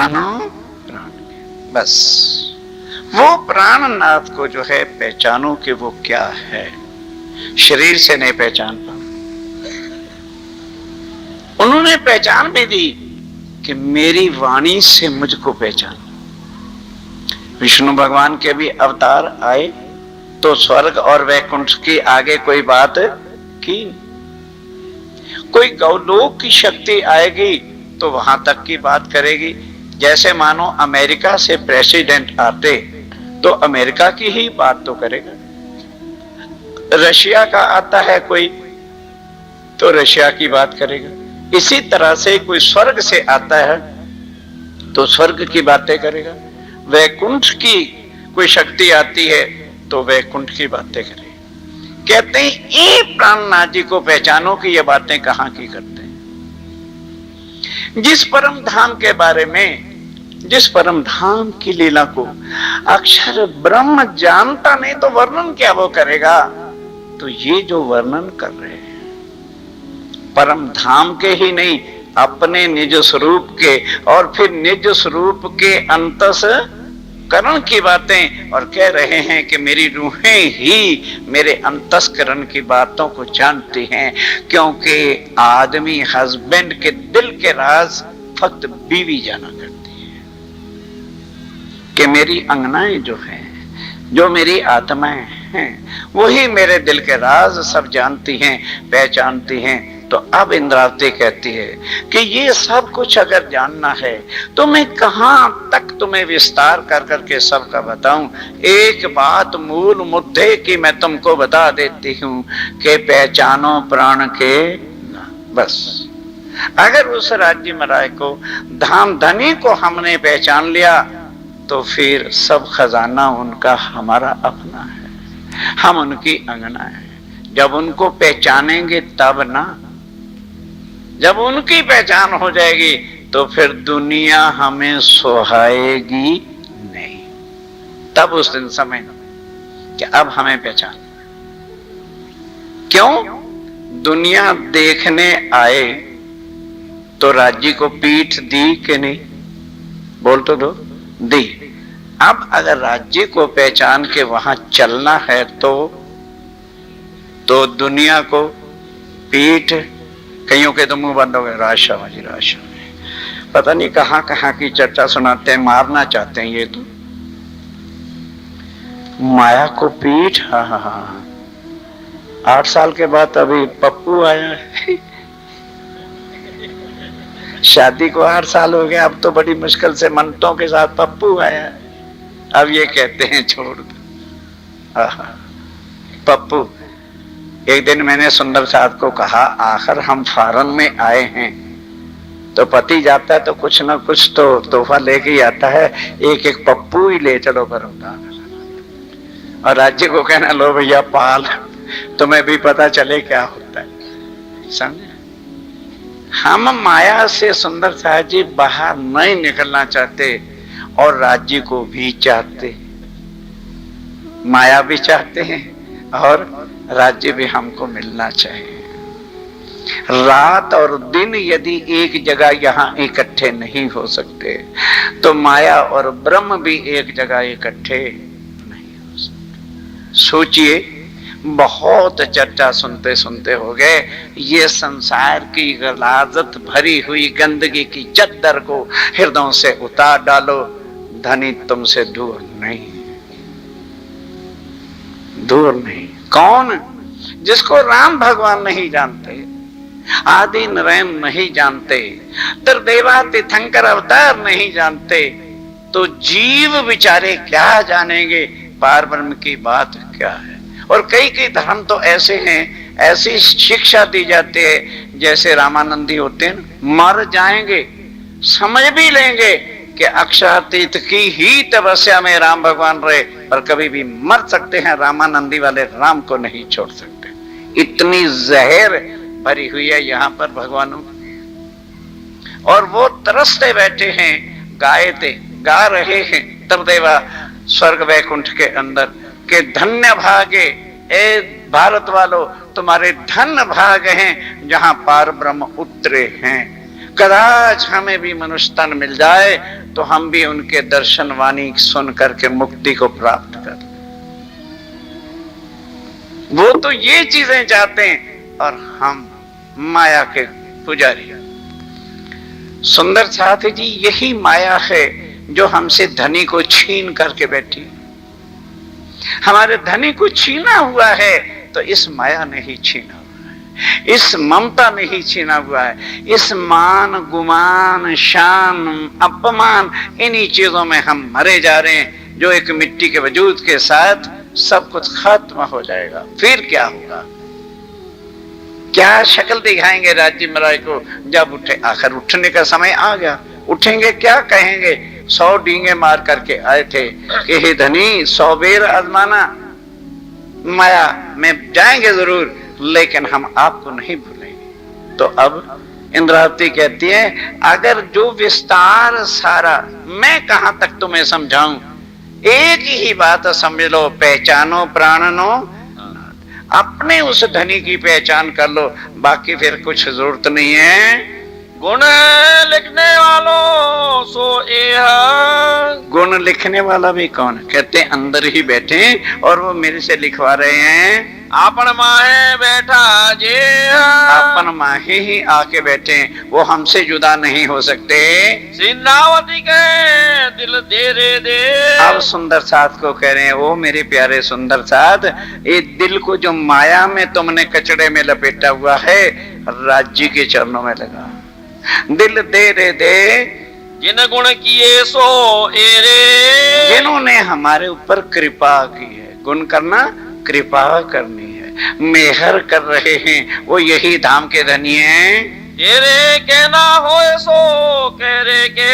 प्राणो प्राण, बस वो प्राणनाथ को जो है पहचानो कि वो क्या है। शरीर से नहीं पहचान पाओ। उन्होंने पहचान भी दी कि मेरी वाणी से मुझको पहचान। विष्णु भगवान के भी अवतार आए तो स्वर्ग और वैकुंठ की आगे कोई बात की। कोई गौलोक की शक्ति आएगी तो वहां तक की बात करेगी। जैसे मानो अमेरिका से प्रेसिडेंट आते तो अमेरिका की ही बात तो करेगा। रशिया का आता है कोई तो रशिया की बात करेगा। इसी तरह से कोई स्वर्ग से आता है तो स्वर्ग की बातें करेगा। वैकुंठ की कोई शक्ति आती है तो वैकुंठ की बातें करेगा। कहते हैं ये प्राणनाथ जी को पहचानो कि ये बातें कहां की करते हैं। जिस परम धाम के बारे में, जिस परम धाम की लीला को अक्षर ब्रह्म जानता नहीं तो वर्णन क्या वो करेगा। तो ये जो वर्णन कर रहे हैं परम धाम के ही नहीं, अपने निज स्वरूप के और फिर निज स्वरूप के अंतस करण की बातें, और कह रहे हैं कि मेरी रूहें ही मेरे अंतस्करण की बातों को जानती हैं। क्योंकि आदमी हस्बैंड के दिल के राज फक्त बीवी जाना करती है। कि मेरी अंगनाएं जो हैं, जो मेरी आत्माएं हैं, वही मेरे दिल के राज सब जानती हैं, पहचानती हैं। तो अब इंद्रावती कहती है कि ये सब कुछ अगर जानना है तो मैं कहां तक तुम्हें विस्तार कर करके सबका बताऊं। एक बात मूल मुद्दे की मैं तुमको बता देती हूं कि पहचानो प्राण के, बस। अगर उस राज्य मराय को, धाम धनी को हमने पहचान लिया तो फिर सब खजाना उनका हमारा अपना है, हम उनकी अंगना है। जब उनको पहचानेंगे तब ना, जब उनकी पहचान हो जाएगी तो फिर दुनिया हमें सुहाएगी नहीं। तब उस दिन समय कि अब हमें पहचान। क्यों? दुनिया देखने आए तो राज्य को पीठ दी कि नहीं? बोल तो दो, दी। अब अगर राज्य को पहचान के वहां चलना है तो दुनिया को पीठ, कईयों के तो मुंह बंद हो गए, राशा जी राशा। पता नहीं कहां कहां की चर्चा सुनाते हैं, मारना चाहते हैं ये तो। माया को पीठ, हाँ हाँ हाँ। 8 साल के बाद अभी पप्पू आया है। शादी को 8 साल हो गए, अब तो बड़ी मुश्किल से मंटों के साथ पप्पू आया है। अब ये कहते हैं छोड़ दो, पप्पू। एक दिन मैंने सुंदर साहब को कहा, आखिर हम फॉरेन में आए हैं तो पति जाता है तो कुछ ना कुछ तो तोहफा लेके ही आता है, एक एक पप्पू ही ले चलो बड़ौदा। और राज्य को कहना, लो भैया पाल, तुम्हें भी पता चले क्या होता है। समझे? हम माया से सुंदर साहब जी बाहर नहीं निकलना चाहते और राज्य को भी चाहते, माया भी चाहते हैं और राज्य भी हमको मिलना चाहिए। रात और दिन यदि एक जगह यहां इकट्ठे नहीं हो सकते तो माया और ब्रह्म भी एक जगह इकट्ठे नहीं हो सकते। सोचिए, बहुत चर्चा सुनते सुनते हो गए। ये संसार की गलाजत भरी हुई गंदगी की चद्दर को हृदयों से उतार डालो, धनी तुमसे दूर नहीं, दूर नहीं। कौन? जिसको राम भगवान नहीं जानते, आदि नरेन नहीं जानते, त्रिदेवा तीर्थंकर अवतार नहीं जानते, तो जीव बेचारे क्या जानेंगे पार ब्रह्म की बात क्या है। और कई धर्म तो ऐसे हैं, ऐसी शिक्षा दी जाती है जैसे रामानंदी होते हैं, मर जाएंगे समझ भी लेंगे कि अक्षरातीत की ही तपस्या में राम भगवान रहे, पर कभी भी मर सकते हैं। रामानंदी वाले राम को नहीं छोड़ सकते। इतनी जहर भरी हुई है यहाँ पर भगवानों, और वो तरसते बैठे हैं, गा रहे हैं त्रिदेवा स्वर्ग वैकुंठ के अंदर के धन्य भागे ए भारत वालों, तुम्हारे धन्य भाग हैं जहां पार ब्रह्म उतरे हैं। कदाच हमें भी मनुष्य तन मिल जाए तो हम भी उनके दर्शन वाणी सुन करके मुक्ति को प्राप्त कर लें। वो तो ये चीजें चाहते हैं और हम माया के पुजारी। सुंदर साथी जी, यही माया है जो हमसे धनी को छीन करके बैठी। हमारे धनी को छीना हुआ है तो इस माया ने ही छीना हुआ है, इस ममता ने ही छीना हुआ है। इस मान गुमान शान अपमान इन्हीं चीजों में हम मरे जा रहे हैं, जो एक मिट्टी के वजूद के साथ सब कुछ खत्म हो जाएगा। फिर क्या होगा? क्या शक्ल दिखाएंगे राज्य महाराज को जब उठे? आखिर उठने का समय आ गया। उठेंगे, क्या कहेंगे? 100 डींगे मार करके आए थे कि हे धनी 100 बेर आजमाना, माया में जाएंगे जरूर लेकिन हम आपको नहीं भूलेंगे। तो अब इंद्रावती कहती है, अगर जो विस्तार सारा मैं कहां तक तुम्हें समझाऊं, एक ही बात समझ लो, पहचानो प्राणनो, अपने उस धनी की पहचान कर लो, बाकी फिर कुछ जरूरत नहीं है। गुण लिखने वालों सो एह। गुण लिखने वाला भी कौन? कहते अंदर ही बैठे और वो मेरे से लिखवा रहे हैं। आपन माहे बैठा जे, अपन माहे ही आके बैठे, वो हमसे जुदा नहीं हो सकते। सिंधावती के दिल दे रे दे। अब सुंदर साथ को कह रहे हैं, ओ मेरे प्यारे सुंदर साथ, ये दिल को जो माया में तुमने कचड़े में लपेटा हुआ है, राज्य के चरणों में लगा। दिल दे रे दे। जिन गुण किए सो एरे, जिन्होंने हमारे ऊपर कृपा की है। गुण करना, कृपा करनी है, मेहर कर रहे हैं, वो यही धाम के धनी हैं। तेरे कहना हो सो कह रे के।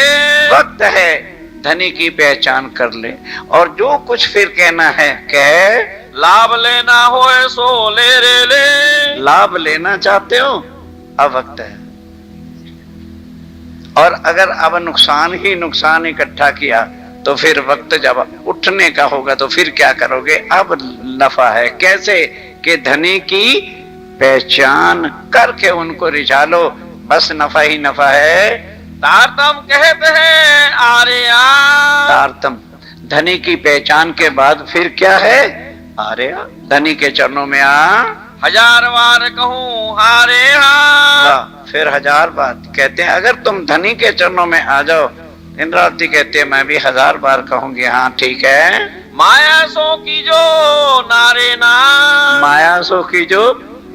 वक्त है धनी की पहचान कर ले और जो कुछ फिर कहना है कह। लाभ लेना हो सो ले रे ले। लाभ लेना चाहते हो, अब वक्त है। और अगर अब नुकसान ही नुकसान इकट्ठा किया तो फिर वक्त जब उठने का होगा तो फिर क्या करोगे? अब नफा है। कैसे? कि धनी की पहचान करके उनको रिझा लो, बस नफा ही नफा है। तारतम कहते हैं आर्या। तारतम, धनी की पहचान के बाद फिर क्या है? आर्या, धनी के चरणों में आ। 1000 बार कहूं हारे हा। फिर 1000 बार कहते हैं, अगर तुम धनी के चरणों में आ जाओ। इंद्रावती कहते हैं, मैं भी 1000 बार कहूंगी, हाँ ठीक है। माया सो की जो नारे ना। माया सो की जो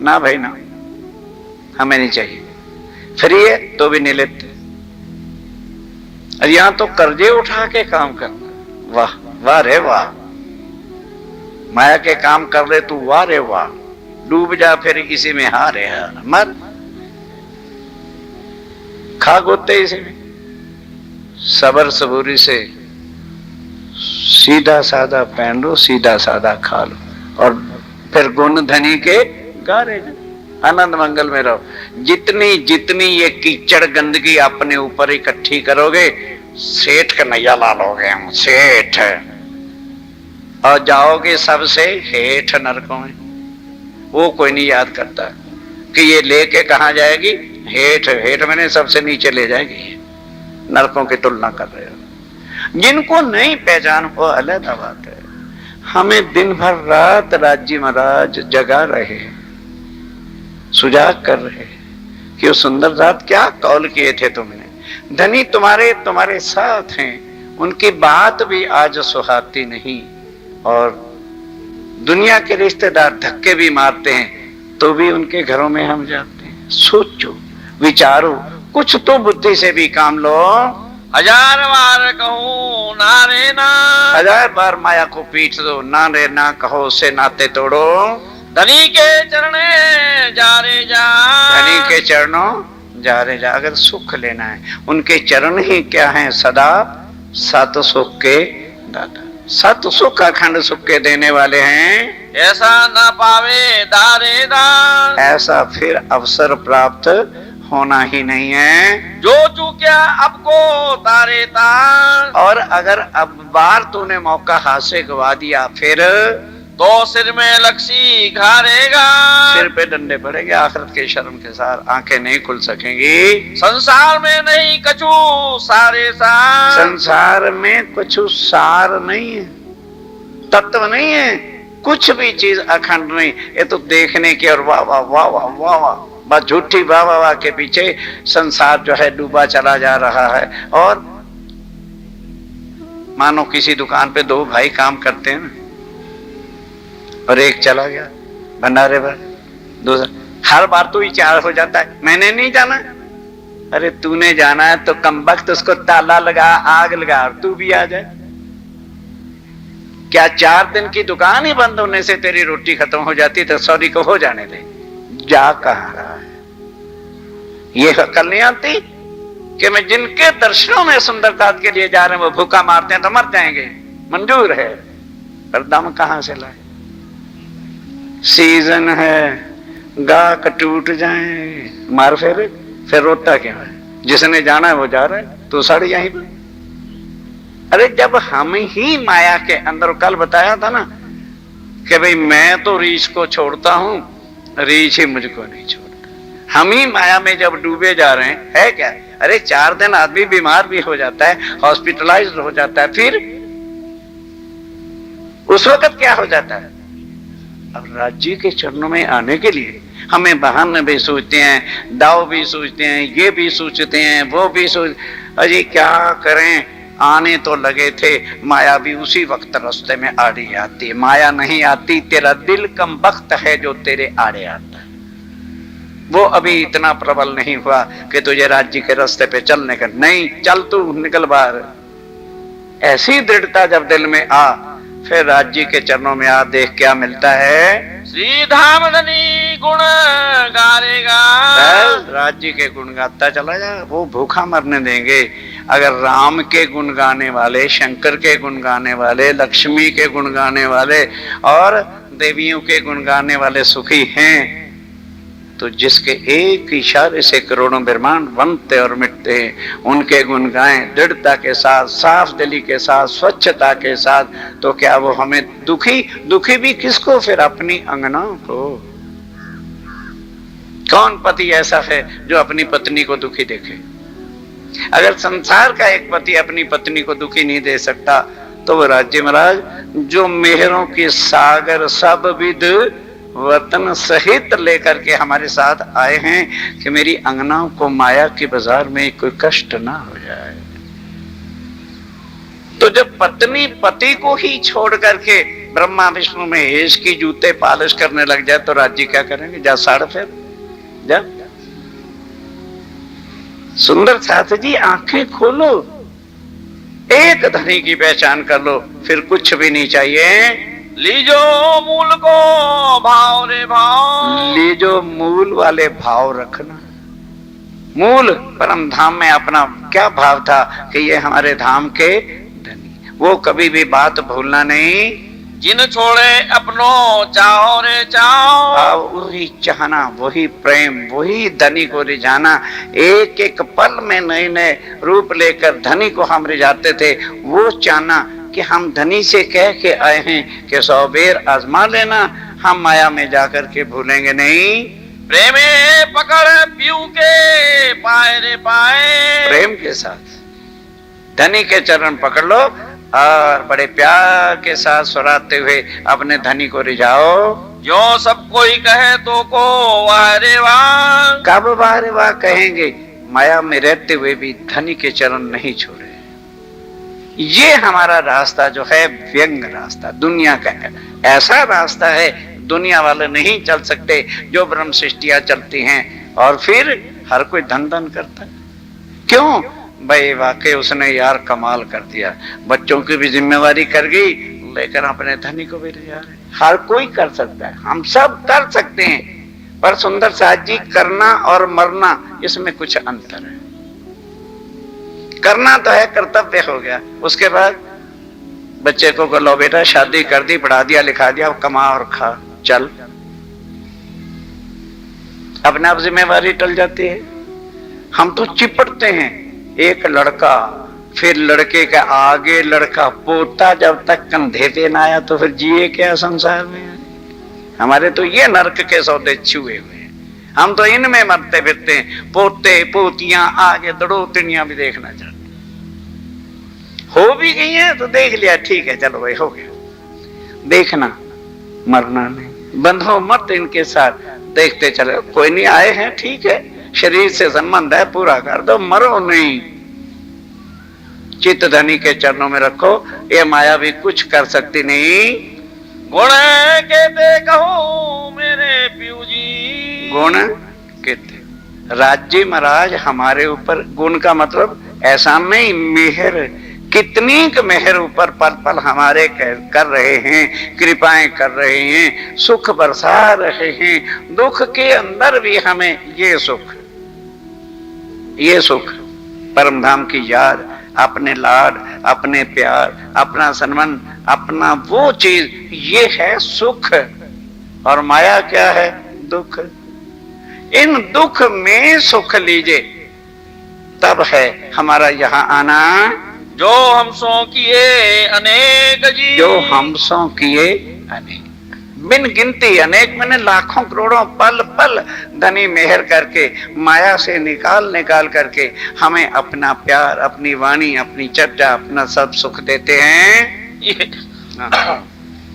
ना भाई ना, हमें नहीं चाहिए। फ्री है तो भी नहीं लेते, और यहां तो कर्जे उठा के काम करना। वाह वाह रे वाह, माया के काम कर ले तू, वाह रे वाह। डूब जा फिर इसी में, हारे हार मर, खा गोते इसी में। सबर सबूरी से सीधा साधा पहन लो, सीधा साधा खा लो, और फिर गुण धनी के गारे आनंद मंगल में रहो। जितनी जितनी ये कीचड़ गंदगी अपने ऊपर इकट्ठी करोगे, सेठ का नैया ला लोगे हम, सेठ, और जाओगे सबसे हेठ नरकों में। वो कोई नहीं याद करता कि ये लेके कहां जाएगी? हेठ। हेठ मैंने सबसे नीचे ले जाएगी। नरकों की तुलना कर रहे हो। जिनको नहीं पहचान वो अलग बात है। हमें दिन भर रात राज्य महाराज जगा रहे, सुजाग कर रहे कि वो सुंदर रात क्या कौल किए थे तुमने। धनी तुम्हारे साथ हैं, उनकी बात भी आज सुहाती नहीं, और दुनिया के रिश्तेदार धक्के भी मारते हैं तो भी उनके घरों में हम जाते हैं। सोचो, विचारो, कुछ तो बुद्धि से भी काम लो। 1000 बार कहूं नारे ना। 1000 बार माया को पीट दो, नारे ना कहो, उससे नाते तोड़ो। धनी के चरणे जा रे जा। धनी के चरणों जा रे जा। अगर सुख लेना है, उनके चरण ही क्या है? सदा सत सुख के दाता, सत सुख अखंड सुख के देने वाले हैं। ऐसा ना पावे दारे दा। ऐसा फिर अवसर प्राप्त होना ही नहीं है। जो चूक्या अब को तारे ता। और अगर अब बार तूने मौका हाथ से गवा दिया, फिर तो सिर में लक्ष्मी घारेगा। सिर पे डंडे पड़ेंगे, आखिरत के शर्म के साथ आंखें नहीं खुल सकेंगी। संसार में नहीं कछु सारे सार, संसार में कुछ सार नहीं है, तत्व नहीं है, कुछ भी चीज अखंड नहीं। ये तो देखने की और वाह वाह वाह वाह वाह वाह बस झूठी वाह वाह वाह के पीछे संसार जो है डूबा चला जा रहा है। और मानो किसी दुकान पे दो भाई काम करते हैं ना, और एक चला गया भंडारे पर, दूसरा हर बार तो ही चार हो जाता है, मैंने नहीं जाना। अरे तूने जाना है तो कमबख्त उसको ताला लगा, आग लगा और तू भी आ जाए। क्या 4 दिन की दुकान ही बंद होने से तेरी रोटी खत्म हो जाती? तो सॉरी को हो जाने दे, जा कहां रहा है? ये अकल नहीं आती कि मैं जिनके दर्शनों में सुंदरता के लिए जा रहे हैं वो भूखा मारते हैं तो मर जाएंगे, मंजूर है, पर दम कहां से लाए? सीजन है, गाहक टूट जाए, मार फेरे, फिर रोता क्यों है? जिसने जाना है वो जा रहा है, तो साड़ी यहीं पर। अरे जब हम ही माया के अंदर, कल बताया था ना कि भाई मैं तो रीछ को छोड़ता हूं, रीछ ही मुझको नहीं छोड़ता। हम ही माया में जब डूबे जा रहे हैं, है क्या? अरे 4 दिन आदमी बीमार भी हो जाता है, हॉस्पिटलाइज्ड हो जाता है, फिर उस वक्त क्या हो जाता है? अब राज्य के चरणों में आने के लिए हमें बहाने भी सोचते हैं, दाव भी सोचते हैं, ये भी सोचते हैं, वो भी सोच। अरे क्या करें, आने तो लगे थे, माया भी उसी वक्त रास्ते में आड़ी आती है। माया नहीं आती, तेरा दिल कम वक्त है जो तेरे आड़े आता है। वो अभी इतना प्रबल नहीं हुआ कि तुझे राज्य के रास्ते पे चलने का, नहीं, चल तू निकल बाहर। ऐसी दृढ़ता जब दिल में आ, फिर राज्य के चरणों में आ, देख क्या मिलता है। श्री धाम धनी गुण गारेगा, राज्य के गुण गाता चला जा, वो भूखा मरने देंगे। अगर राम के गुण गाने वाले, शंकर के गुण गाने वाले, लक्ष्मी के गुण गाने वाले और देवियों के गुण गाने वाले सुखी हैं, तो जिसके एक इशारे से करोड़ों ब्रह्मांड बनते और मिटते हैं, उनके गुण गाएं दृढ़ता के साथ, साफ दिली के साथ, स्वच्छता के साथ, तो क्या वो हमें दुखी भी किसको? फिर अपनी अंगना को। कौन पति ऐसा है जो अपनी पत्नी को दुखी देखे? अगर संसार का एक पति अपनी पत्नी को दुखी नहीं दे सकता, तो वो राज्य महाराज जो मेहरों के सागर सब विद वतन सहित लेकर के हमारे साथ आए हैं कि मेरी अंगनाओं को माया के बाजार में कोई कष्ट ना हो जाए। तो जब पत्नी पति को ही छोड़ करके ब्रह्मा विष्णु महेश की जूते पालिश करने लग जाए, तो राज्य क्या करेंगे? जा साड़ फेर जा। सुंदर साथ जी, आंखें खोलो, एक धनी की पहचान कर लो, फिर कुछ भी नहीं चाहिए। लीजो मूल को भाव रे भाव, लीजो मूल वाले भाव रखना। मूल परम धाम में अपना क्या भाव था कि ये हमारे धाम के धनी, वो कभी भी बात भूलना नहीं। जिन छोड़े अपनो चाहो रे चाहो, वही चाहना, वही प्रेम, वही धनी को रिझाना। एक एक पल में नए नए रूप लेकर धनी को हम रिझाते थे। वो चाहना कि हम धनी से कह के आए हैं कि 100 बेर आजमा लेना, हम माया में जाकर के भूलेंगे नहीं। प्रेमे पकड़ पीऊ के पाए रे पाए, प्रेम के साथ धनी के चरण पकड़ लो और बड़े प्यार के साथ सुराते हुए अपने धनी को रिझाओ। जो सब कोई कहे तो को वाह रे वाह, कब वाह रे वाह कहेंगे? माया में रहते हुए भी धनी के चरण नहीं छोड़े। ये हमारा रास्ता जो है व्यंग रास्ता, दुनिया का ऐसा रास्ता है दुनिया वाले नहीं चल सकते, जो ब्रह्म सृष्टियां चलती हैं। और फिर हर कोई धन धन करता है। क्यों भाई? वाकई उसने यार कमाल कर दिया, बच्चों की भी जिम्मेवारी कर गई, लेकर अपने धनी को भी ले जा रहे। हर कोई कर सकता है, हम सब कर सकते हैं, पर सुंदर साथ जी, करना और मरना इसमें कुछ अंतर है। करना तो है, कर्तव्य हो गया, उसके बाद बच्चे को लो बेटा शादी कर दी, पढ़ा दिया, लिखा दिया, कमा और खा, चल, अपने आप जिम्मेवारी टल जाती है। हम तो चिपटते हैं। एक लड़का फिर लड़के का आगे लड़का पोता जब तक कंधे पे ना आया तो फिर जिए क्या संसार में। हमारे तो ये नरक के सौदे छुए हुए हैं, हम तो इनमें मरते फिरते हैं। पोते पोतियां आगे दड़ोतनियां भी देखना चाहते, हो भी गई हैं तो देख लिया, ठीक है चलो भाई हो गया। देखना मरना नहीं, बंधो मत इनके साथ, देखते चले, कोई नहीं आए हैं ठीक है, शरीर से संबंध है पूरा कर दो, मरो नहीं। चित्त धनी के चरणों में रखो, ये माया भी कुछ कर सकती नहीं। गुण कहते कहूं मेरे पीऊ जी, गुण कहते राज्य महाराज हमारे ऊपर, गुण का मतलब ऐसा नहीं मेहर, कितनी मेहर ऊपर पल पल हमारे कर रहे हैं, कृपाएं कर रहे हैं, सुख बरसा रहे हैं, दुख के अंदर भी हमें ये सुख परम धाम की याद, अपने लाड, अपने प्यार, अपना सम्मान, अपना वो चीज, ये है सुख। और माया क्या है? दुख। इन दुख में सुख लीजिए, तब है हमारा यहाँ आना। जो हम सो किए अनेक जी, जो हम सो किए अनेक, बिन गिनती, अनेक मैंने लाखों करोड़ों पल पल धनी मेहर करके माया से निकाल करके हमें अपना प्यार, अपनी वाणी, अपनी चर्चा, अपना सब सुख देते हैं।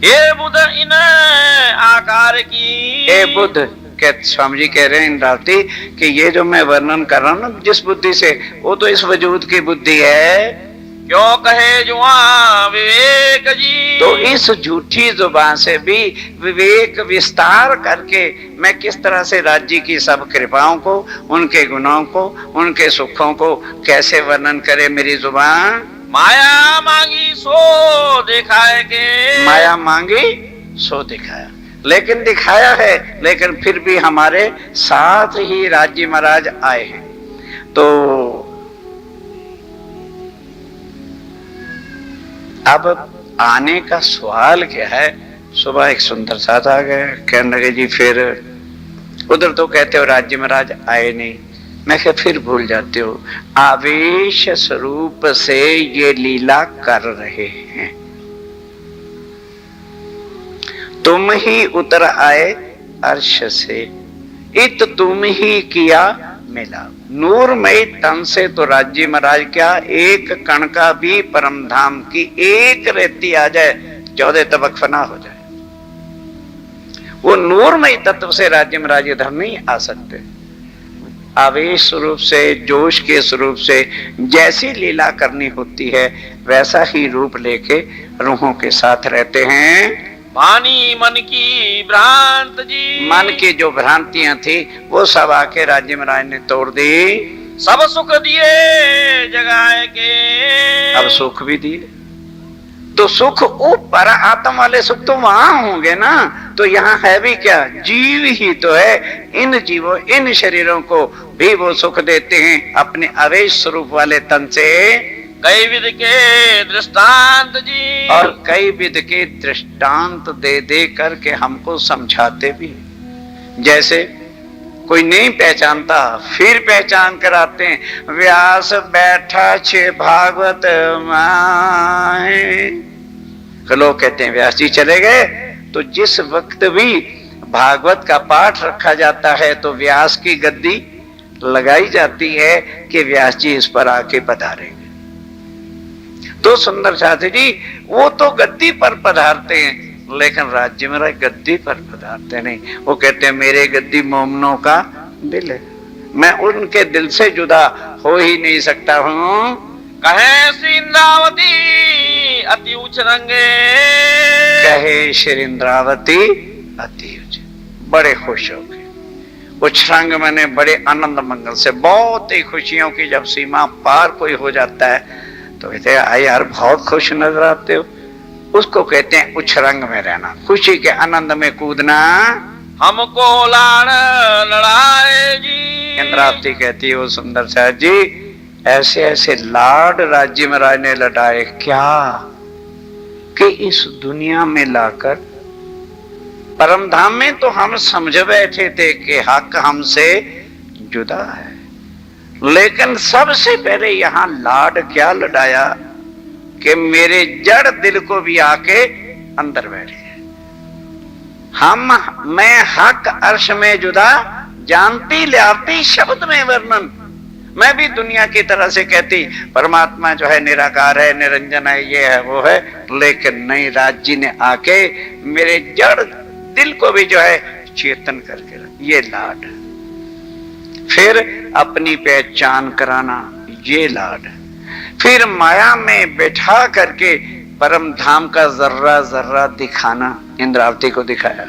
ये बुध इन आकार की, हे बुद्ध के स्वामी जी कह रहे हैं इंद्रावती कि ये जो मैं वर्णन कर रहा हूं ना जिस बुद्धि से, वो तो इस वजूद की बुद्धि है। क्यों कहे जुआ विवेक जी, तो इस झूठी जुबान से भी विवेक विस्तार करके मैं किस तरह से राज्य की सब कृपाओं को, उनके गुणों को, उनके सुखों को कैसे वर्णन करे मेरी जुबान। माया मांगी सो दिखाए के, माया मांगी सो दिखाया, लेकिन दिखाया है, लेकिन फिर भी हमारे साथ ही राज्य महाराज आए हैं। तो अब आने का सवाल क्या है? सुबह एक सुंदर साथ आ गए, कहने लगे जी फिर उधर तो कहते हो राज्य महाराज आए नहीं, मैं क्या फिर भूल जाते हो, आवेश स्वरूप से ये लीला कर रहे हैं। तुम ही उतर आए अर्श से, इत तुम ही किया मिला, नूरमय तन से तो राज्य महाराज क्या एक कण का भी परम धाम की एक रेती आ जाए 14 तबक फना हो जाए, वो नूरमय तत्व से राज्य महाराज इधर नहीं आ सकते। आवेश स्वरूप से, जोश के स्वरूप से जैसी लीला करनी होती है वैसा ही रूप लेके रूहों के साथ रहते हैं। वाणी मन की भ्रांत जी, मन की जो भ्रांतियां थी वो सब आके राज्य महाराज ने तोड़ दी। सब सुख दिए जगाए के, अब सुख भी दिए, तो सुख ऊपर आत्म वाले सुख तो वहां होंगे ना, तो यहाँ है भी क्या? जीव ही तो है। इन जीवों, इन शरीरों को भी वो सुख देते हैं अपने आवेश स्वरूप वाले तन से। कई विध के दृष्टांत जी, और कई विध के दृष्टांत दे दे करके हमको समझाते भी। जैसे कोई नहीं पहचानता फिर पहचान कराते हैं। व्यास बैठा छे भागवत माए, लोग कहते हैं व्यास जी चले गए, तो जिस वक्त भी भागवत का पाठ रखा जाता है तो व्यास की गद्दी लगाई जाती है कि व्यास जी इस पर आके पधारेंगे। तो सुंदर शास्त्री जी वो तो गद्दी पर पधारते हैं, लेकिन राज्य में गद्दी पर पधारते नहीं। वो कहते हैं मेरे गद्दी मोमनों का दिल है, मैं उनके दिल से जुदा हो ही नहीं सकता हूँ। कहे श्री इंद्रावती अति उच्च रंगे, कहे श्री इंद्रावती अति उच्च, बड़े खुश हो गए। उच्छ्रंग मैंने बड़े आनंद मंगल से, बहुत ही खुशियों की जब सीमा पार कोई हो जाता है तो कहते हैं यार बहुत खुश नजर आते हो, उसको कहते हैं उच्छ्रंग में रहना, खुशी के आनंद में कूदना। हमको लाड़ लड़ाए जी, इंद्रावती कहती है वो सुंदर साहब जी ऐसे ऐसे लाड राज्य महाराज ने लड़ाए क्या कि इस दुनिया में लाकर परम धाम में तो हम समझ बैठे थे कि हक हमसे जुदा है, लेकिन सबसे पहले यहां लाड क्या लड़ाया कि मेरे जड़ दिल को भी आके अंदर बैठे। मैं हक अर्श में जुदा, जानती लियाती शब्द में वर्णन। मैं भी दुनिया की तरह से कहती परमात्मा जो है निराकार है, निरंजन है, ये है वो है, लेकिन नहीं, राज जी ने आके मेरे जड़ दिल को भी जो है चेतन करके रख, ये लाड। फिर अपनी पहचान कराना, ये लाड। फिर माया में बैठा करके परम धाम का जर्रा जर्रा दिखाना, इंद्रावती को दिखाया,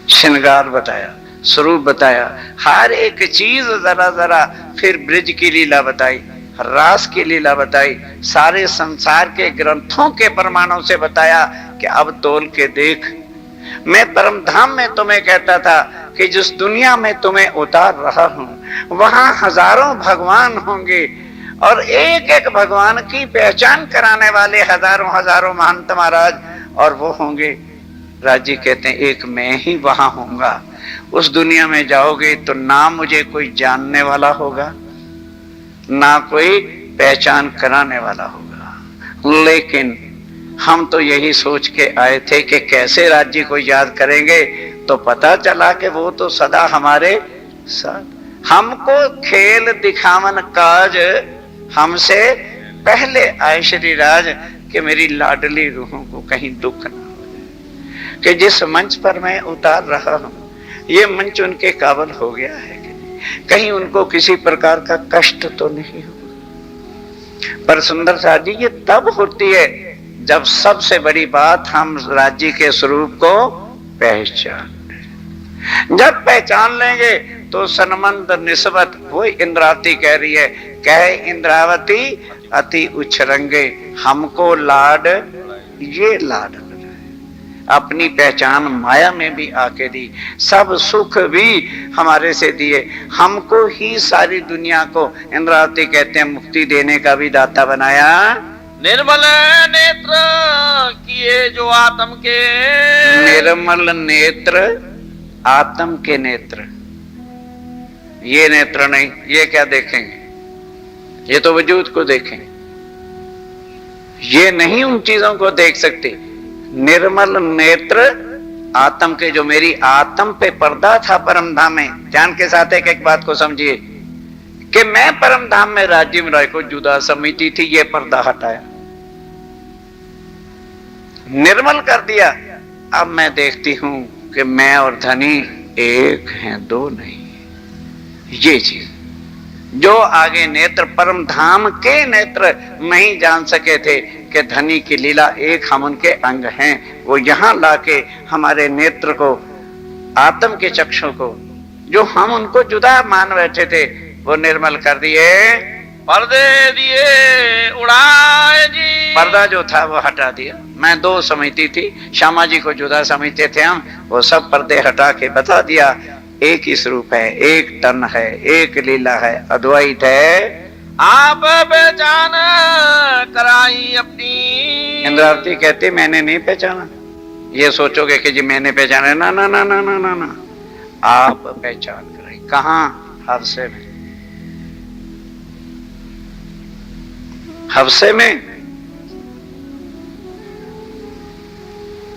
श्रृंगार बताया, स्वरूप बताया, हर एक चीज जरा जरा। फिर ब्रिज की लीला बताई, रास की लीला बताई, सारे संसार के ग्रंथों के प्रमाणों से बताया कि अब तोल के देख। मैं परम धाम में तुम्हें कहता था कि जिस दुनिया में तुम्हें उतार रहा हूं वहां हजारों भगवान होंगे और एक एक भगवान की पहचान कराने वाले हजारों हजारों महंत महाराज, और वो होंगे। राज जी कहते हैं एक मैं ही वहां होऊंगा। उस दुनिया में जाओगे तो ना मुझे कोई जानने वाला होगा, ना कोई पहचान कराने वाला होगा। लेकिन हम तो यही सोच के आए थे कि कैसे राज जी को याद करेंगे, तो पता चला कि वो तो सदा हमारे साथ। हमको खेल दिखावन काज हमसे पहले आए श्री राज, कि मेरी लाडली रूहों को कहीं दुख ना हो जाए कि जिस मंच पर मैं उतार रहा हूं ये मंच उनके काबिल हो गया है कि नहीं, कहीं उनको किसी प्रकार का कष्ट तो नहीं होगा। पर सुंदर साथ जी ये तब होती है जब सबसे बड़ी बात हम राज्य के स्वरूप को पहचान लें। जब पहचान लेंगे तो सनमंद निस्बत, वो इंद्रावती कह रही है, कहे इंद्रावती अति उछरंगे, हमको लाड ये लाड अपनी पहचान माया में भी आके दी, सब सुख भी हमारे से दिए, हमको ही सारी दुनिया को इंद्रावती कहते हैं मुक्ति देने का भी दाता बनाया। निर्मल नेत्र किए जो आत्म के, निर्मल नेत्र आत्म के नेत्र, ये नेत्र नहीं, ये क्या देखेंगे, ये तो वजूद को देखेंगे, ये नहीं उन चीजों को देख सकते। निर्मल नेत्र आत्म के, जो मेरी आत्म पे पर्दा था परम धाम में। ध्यान के साथ एक एक बात को समझिए कि मैं परम धाम में राजीव राय को जुदा समझती थी, ये पर्दा हटाया, निर्मल कर दिया। अब मैं देखती हूं कि मैं और धनी एक हैं, दो नहीं। ये चीज जो आगे नेत्र परम धाम के नेत्र नहीं जान सके थे कि धनी की लीला एक हम उनके अंग हैं, वो यहां लाके हमारे नेत्र को, आत्म के चक्षु को, जो हम उनको जुदा मान बैठे थे, वो निर्मल कर दिए, पर्दे दिए उड़ाए जी। पर्दा जो था वो हटा दिया। मैं दो समझती थी, श्यामा जी को जुदा समझते थे हम, वो सब पर्दे हटा के बता दिया एक ही स्वरूप है, एक तन है, एक लीला है, अद्वैत है। आप पहचान कराई अपनी। इंद्रावती कहती मैंने नहीं पहचाना। ये सोचोगे कि जी मैंने पहचाना, ना ना ना ना ना ना ना, आप पहचान कराई। कहां? हवसे में। हवसे में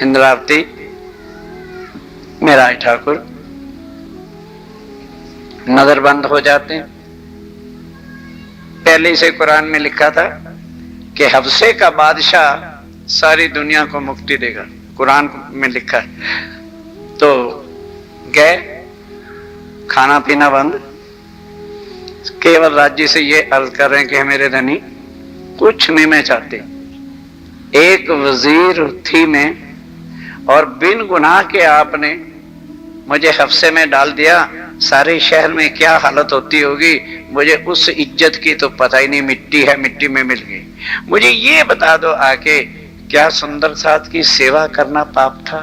इंद्रावती मेरा ठाकुर नजर बंद हो जाते हैं। पहले से कुरान में लिखा था कि हफ्से का बादशाह सारी दुनिया को मुक्ति देगा, कुरान में लिखा है। तो गए, खाना पीना बंद, केवल राज्य से ये अर्ज कर रहे हैं कि मेरे धनी कुछ नहीं मैं चाहते। एक वजीर थी मैं, और बिन गुनाह के आपने मुझे हफ्से में डाल दिया। सारे शहर में क्या हालत होती होगी, मुझे उस इज्जत की तो पता ही नहीं। मिट्टी है, मिट्टी में मिल गई। मुझे ये बता दो आके, क्या सुंदर साथ की सेवा करना पाप था?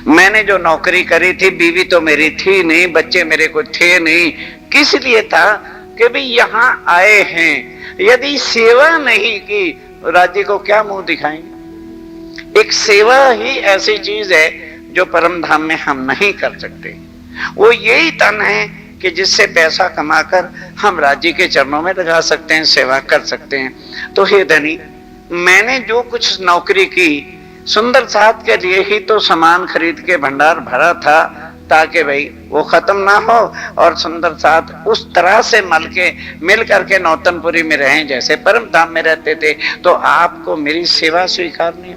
मैंने जो नौकरी करी थी, बीवी तो मेरी थी नहीं, बच्चे मेरे को थे नहीं, किस लिए था कि भाई यहां आए हैं। यदि सेवा नहीं की, राज्य को क्या मुंह दिखाएंगे? एक सेवा ही ऐसी चीज है जो परम धाम में हम नहीं कर सकते। वो यही तन है कि जिससे पैसा कमाकर हम राज्य के चरणों में लगा सकते हैं, सेवा कर सकते हैं। तो हे धनी, मैंने जो कुछ नौकरी की, सुंदर साथ के लिए ही तो सामान खरीद के भंडार भरा था, ताकि भाई वो खत्म ना हो और सुंदर साथ उस तरह से मिल करके नौतनपुरी में रहें जैसे परम धाम में रहते थे। तो आपको मेरी सेवा स्वीकार नहीं?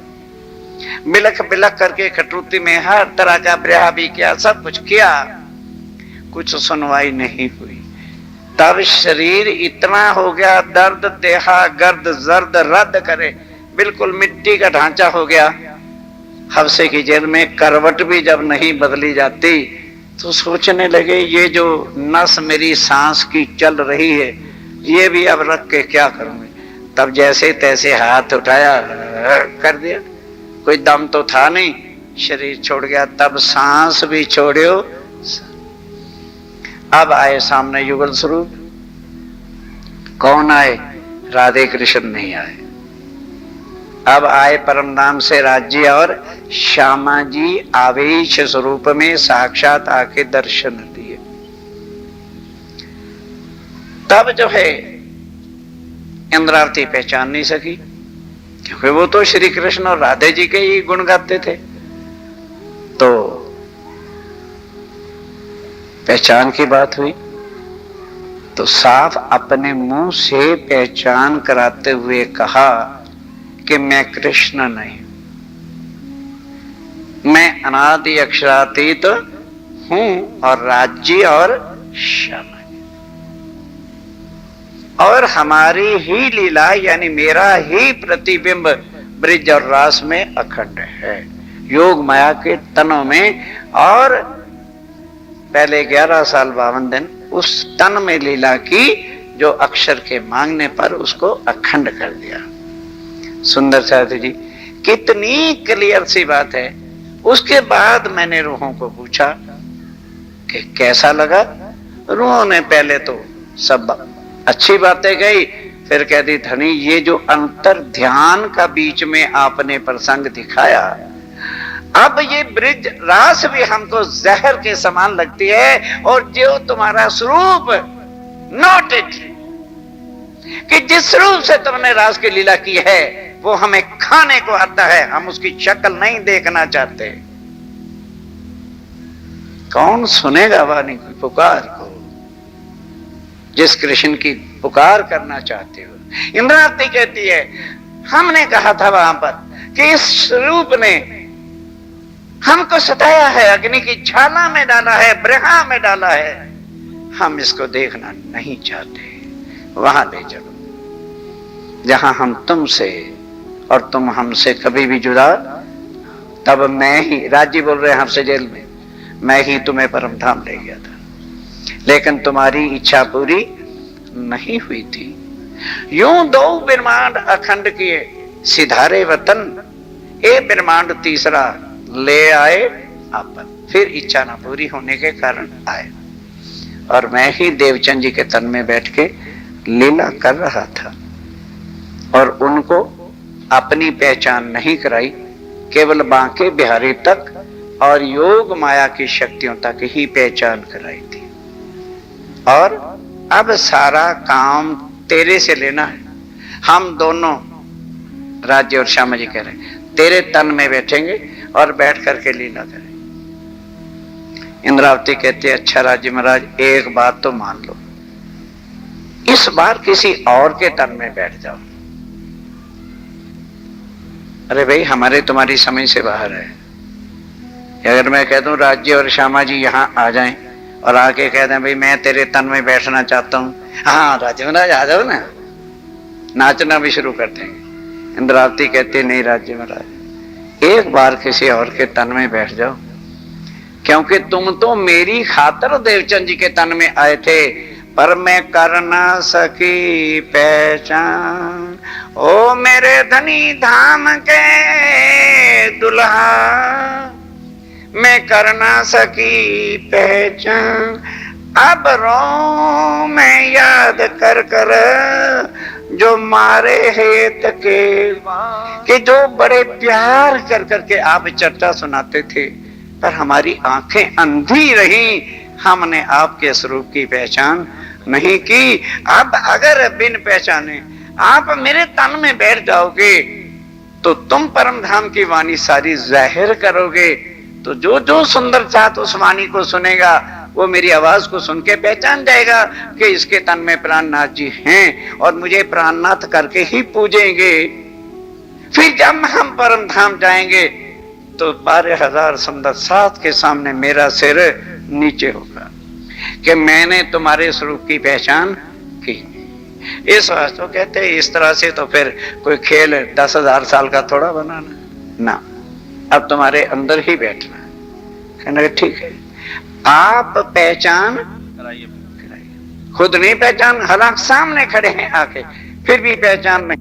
बिलख बिलख करके खटरूती में हर तरह का प्रयास भी किया, सब कुछ किया, कुछ सुनवाई नहीं हुई। तब शरीर इतना हो गया, दर्द देहा गर्द जर्द रद्द करे, बिल्कुल मिट्टी का ढांचा हो गया। हफ्से की जेल में करवट भी जब नहीं बदली जाती तो सोचने लगे ये जो नस मेरी सांस की चल रही है, ये भी अब रख के क्या करूंगे। तब जैसे तैसे हाथ उठाया, कर दिया, कोई दम तो था नहीं, शरीर छोड़ गया। तब सांस भी छोड़ियो। अब आए सामने युगल स्वरूप। कौन आए? राधे कृष्ण नहीं आए। अब आए परम नाम से राज्य और श्यामा जी आवेश स्वरूप में साक्षात आके दर्शन दिए। तब जो है इंद्रावती पहचान नहीं सकी, क्योंकि वो तो श्री कृष्ण और राधे जी के ही गुण गाते थे। तो पहचान की बात हुई तो साफ अपने मुंह से पहचान कराते हुए कहा कि मैं कृष्ण नहीं, मैं अनादि अक्षरातीत हूं और राज्य और श्यामा, और हमारी ही लीला यानी मेरा ही प्रतिबिंब ब्रिज और रास में अखंड है, योग माया के तनों में। और पहले 11 साल 52 दिन उस तन में लीला की जो अक्षर के मांगने पर उसको अखंड कर दिया। सुंदर साथी जी, कितनी क्लियर सी बात है। उसके बाद मैंने रूहों को पूछा कि कैसा लगा। रूहों ने पहले तो सब अच्छी बातें कही, फिर कह दी धनी ये जो अंतर ध्यान का बीच में आपने प्रसंग दिखाया, अब ये ब्रिज रास भी हमको जहर के समान लगती है। और जो तुम्हारा स्वरूप नोटेड कि जिस रूप से तुमने रास की लीला की है वो हमें खाने को आता है, हम उसकी शक्ल नहीं देखना चाहते। कौन सुनेगा वाणी की पुकार को, जिस कृष्ण की पुकार करना चाहते हो। इंद्रावती कहती है हमने कहा था वहां पर कि इस रूप ने हमको सताया है, अग्नि की ज्वाला में डाला है, ब्रह्मा में डाला है, हम इसको देखना नहीं चाहते। वहां ले चलो जहां हम तुमसे और तुम हमसे कभी भी जुदा। तब मैं ही, राजी बोल रहे हैं हमसे जेल में, मैं ही तुम्हें परम धाम ले गया था, लेकिन तुम्हारी इच्छा पूरी नहीं हुई थी। यूं 2 ब्रह्मांड अखंड किए सिधारे वतन, एक ब्रह्मांड तीसरा ले आए आपन, फिर इच्छा न पूरी होने के कारण आए। और मैं ही देवचंद जी के तन में बैठ के लीला कर रहा था और उनको अपनी पहचान नहीं कराई, केवल बांके बिहारी तक और योग माया की शक्तियों तक ही पहचान कराई थी। और अब सारा काम तेरे से लेना है। हम दोनों, राज्य और श्यामा जी कह रहे हैं, तेरे तन में बैठेंगे और बैठ करके लीला करें। इंद्रावती कहती है अच्छा राज्य महाराज, एक बात तो मान लो, इस बार किसी और के तन में बैठ जाओ। अरे भाई हमारे तुम्हारी समझ से बाहर है। अगर मैं कह दूं राज्य और श्यामा जी यहाँ आ जाएं और आके कह दें भाई मैं तेरे तन में बैठना चाहता हूं, हाँ राज्य महाराज आ जाओ ना, नाचना भी शुरू कर देंगे। इंद्रावती कहती नहीं राज्य महाराज, एक बार किसी और के तन में बैठ जाओ, क्योंकि तुम तो मेरी खातर देवचंद जी के तन में आए थे, पर मैं कर ना सकी पहचान। ओ मेरे धनी धाम के दुल्हा, मैं कर ना सकी पहचान। अब रो मैं याद कर कर जो मारे हेत के, कि जो बड़े प्यार कर करके आप चर्चा सुनाते थे, पर हमारी आंखें अंधी रही, हमने आपके स्वरूप की पहचान नहीं की। अब अगर बिन पहचाने आप मेरे तन में बैठ जाओगे तो तुम परम धाम की वाणी सारी जाहिर करोगे। तो जो जो सुंदर चाहत उस वाणी को सुनेगा वो मेरी आवाज को सुन के पहचान जाएगा कि इसके तन में प्राणनाथ जी हैं और मुझे प्राणनाथ करके ही पूजेंगे। फिर जब हम परम धाम जाएंगे तो 12,000 समुद्र साथ के सामने मेरा सिर नीचे होगा कि मैंने तुम्हारे स्वरूप की पहचान की। इस वास्तव कहते हैं इस तरह से तो फिर कोई खेल 10,000 साल का थोड़ा बनाना ना, अब तुम्हारे अंदर ही बैठना। कहना ठीक है, आप पहचान कराइए। खुद नहीं पहचान, हालांकि सामने खड़े हैं आके, फिर भी पहचान नहीं।